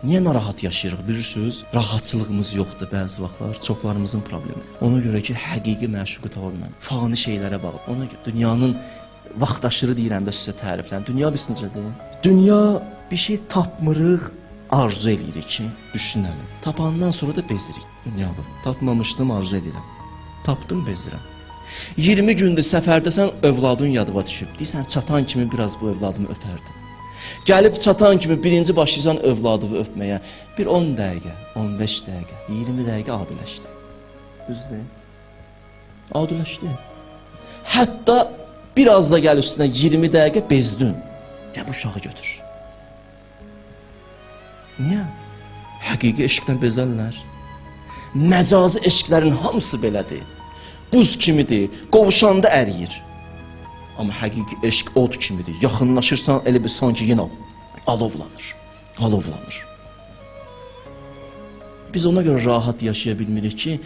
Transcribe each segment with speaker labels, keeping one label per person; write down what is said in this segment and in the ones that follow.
Speaker 1: Niyə narahat yaşayırıq bilirsiniz? Rahatçılığımız yoxdur bəzi vaxtlar, çoxlarımızın problemi. Ona görə ki, həqiqi məşuqu tapa bilməm. Fani şeylərə bağlı. Ona görə dünyanın vaxtaşırı deyirəm də sizə təriflən. Dünya bilirsiniz? Dünya bir şey tapmırıq, arzu eləyirik ki, düşünəlim. Tapandan sonra da bezirik. Dünya bu. Tapmamışdım, arzu edirəm. Tapdım, bezirəm. 20 gündür səfərdəsən, övladın yadıva düşüb. Deyirsən, çatan kimi biraz bu övladımı öpərdim. Gəlib çatan kimi birinci başlayırsan övladını öpməyə. Bir 10 dəqiqə, 15 dəqiqə, 20 dəqiqə adiləşdi. Düzdür? Adiləşdi. Hətta biraz da gəl üstünə 20 dəqiqə bezdin. Gəl bu uşağı götür. Niyə? Həqiqi eşqdən bezərlər. Məcazi eşqlərin hamısı belədir. Buz kimidir, qovuşanda əriyir. Amma həqiqi eşq od kimidir. Yaxınlaşırsan elə bir sanki yenə alovlanır. Alovlanır. Biz ona görə rahat yaşaya bilmirik ki,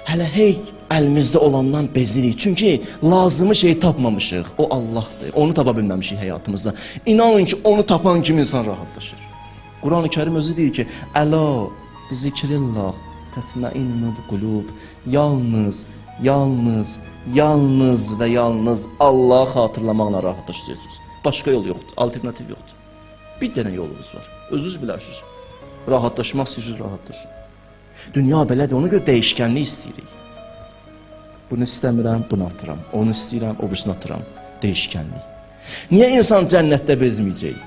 Speaker 1: hələ hey əlimizdə olandan bezirik. Çünki lazımı şeyi tapmamışıq. O Allahdır. Onu tapa bilməmişik həyatımızda. İnanın ki, onu tapan kimi insan rahatlaşır. Quran-ı Kərim özü deyir ki, Əla bi zikrillah tətmainnul qulub. Yalnız və yalnız Allah'ı xatırlamaqla rahatlaşacaqsınız. Başqa yol yoxdur, alternativ yoxdur. Bir dənə yolunuz var. Özünüz bilərsiniz. Rahatlaşmaq istəyirsiniz, rahatlaşın. Dünya belədir, ona görə dəyişkənlik istəyirik. Bunu istəmirəm, bunu atıram. Onu istəyirəm, o birisini atıram. Dəyişkənlik. Niyə insan cənnətdə bezməyəcək?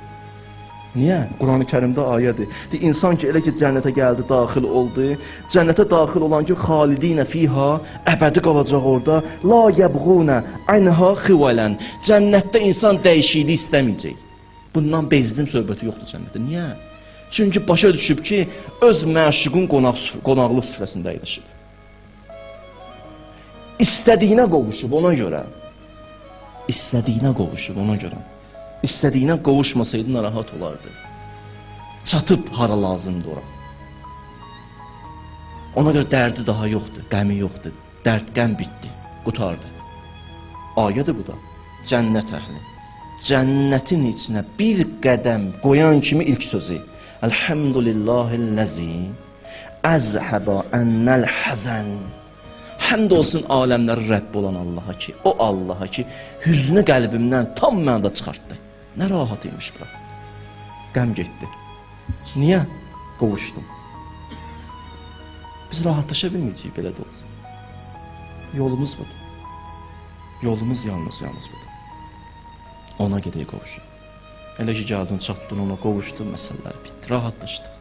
Speaker 1: Niyə? Quran-ı Kərimdə ayədir. İnsan ki, elə ki cənnətə gəldi, daxil oldu. Cənnətə daxil olan ki, xalidinə fiha, əbədi qalacaq orada. La yəbğunə anha xivalən. Cənnətdə insan dəyişiklik istəməyəcək. Bundan bezdim söhbəti yoxdur cənnətdə. Niyə? Çünki başa düşüb ki, öz məşuqun qonaqlıq süfrəsində əyləşib. İstədiyinə qovuşub ona görə. İstədiyinə qovuşub ona görə. İstədiyinə qovuşmasaydı narahat olardı. Çatıb hara lazımdır ora. Ona görə dərdi daha yoxdur, qəmi yoxdur. Dərd, qəm bitdi, qutardı. Ayədir bu da. Cənnət əhli. Cənnətin içinə bir qədəm qoyan kimi ilk sözü. Elhamdülillahilləzi əzhəbə ennəl həzən. Həmd olsun aləmlərin Rəbbi olan Allaha ki, o Allaha ki, hüznü qəlbimdən tam mənada çıxartdı. Nə rahat imiş bura. Qəm getdi. Niyə? Qovuşdum. Biz rahatlaşa bilməyəcəyik, belə də olsun. Yolumuz budur. Yolumuz yalnız budur. Ona gedək qovuşun. Elə ki, gəldin, çatdın, ona qovuşdun, məsələləri bitdi, rahatlaşdıq.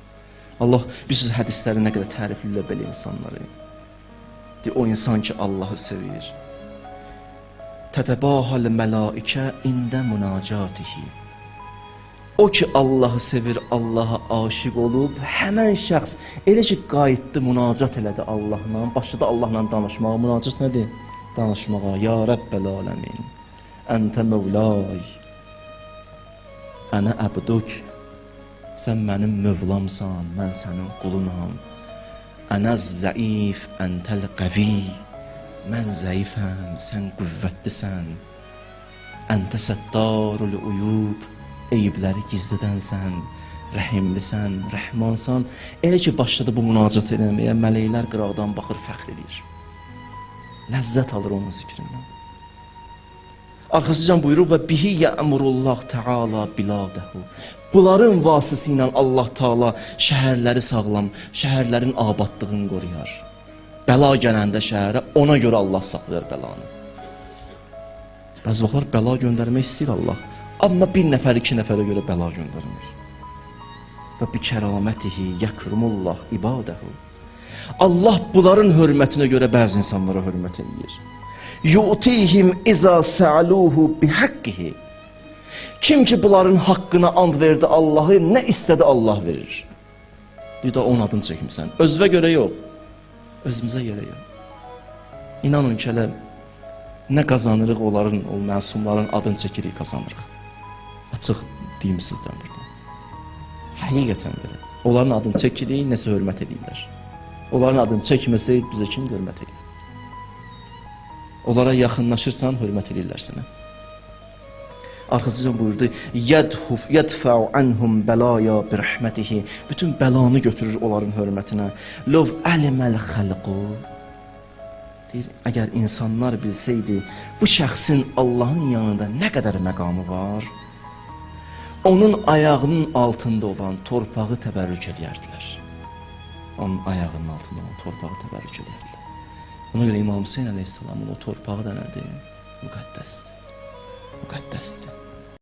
Speaker 1: Allah bir söz hədisləri nə qədər tərifləyir belə insanları. O insan ki, Allah'ı sevir. Tətəbahəl mələikə ində münacatihi. O ki, Allah'ı sevir, Allah'a aşiq olub, həmən şəxs elə ki, qayıtdı, münacat elədi Allah'la, başladı Allah'la danışmağa. Münacat nədir? Danışmağa. Ya Rəbbəl aləmin, əntə mövlay, ənə əbduk. Sən mənim mövlamsan, mən sənin qulunam. Ənə zəif, əntəl qəvi. Mən zəifəm, sən qüvvətlisən. Əntə səttarul uyub. Eyibləri gizlədənsən, rəhimlisən, rəhmansan. Elə ki, başladı bu münacat eləməyə, mələklər qıraqdan baxır, fəxr edir. Ləzzət alır onun zikrindən. Arxasıcan buyurur və bihi yə'murullah təala biladəhu. Bunların vasitəsilə Allah Taala şəhərləri sağlam, şəhərlərin abadlığını qoruyar. Bəla gələndə şəhərə ona görə Allah saxlayır bəlanı. Bəzi vaxtlar bəla göndərmək istəyir Allah. Amma bir nəfər, iki nəfərə görə bəla göndərmir. Və bi kəramətihi yəkrumullah ibadəhu. Allah bunların hörmətinə görə bəzi insanlara hörmət edir. Yu'tihim iza sa'luhu bihaqqihi. Kim ki bunların haqqına and verdi Allah'ı, nə istədi Allah verir. Bir də onun adını çəkmirsən. Özünə görə yox. Özümüzə görə yox. İnanın ki, elə nə qazanırıq onların, o məsumların adını çəkirik, qazanırıq. Açıq deyim sizdən burada. Həqiqətən belədir. Onların adını çəkirik, nəsə hörmət edirlər. Onların adını çəkməsək bizə kim hörmət edir? Onlara yaxınlaşırsan, hörmət edirlər sənə. Arxasıca buyurdu: yedfa'u anhum belaya bi rahmetihi. Bütün bəlanı götürür onların hörmətinə. Lov alimal xalqu. Deyir, əgər insanlar bilsəydi bu şəxsin Allahın yanında nə qədər məqamı var, onun ayağının altında olan torpağı təbərrük edərdilər. Onun ayağının altında olan torpağı təbərrük edərdilər. Ona görə İmam Hüseyn əleyhissalamın o torpağı da nədir? Müqəddəsdir. Müqəddəsdir.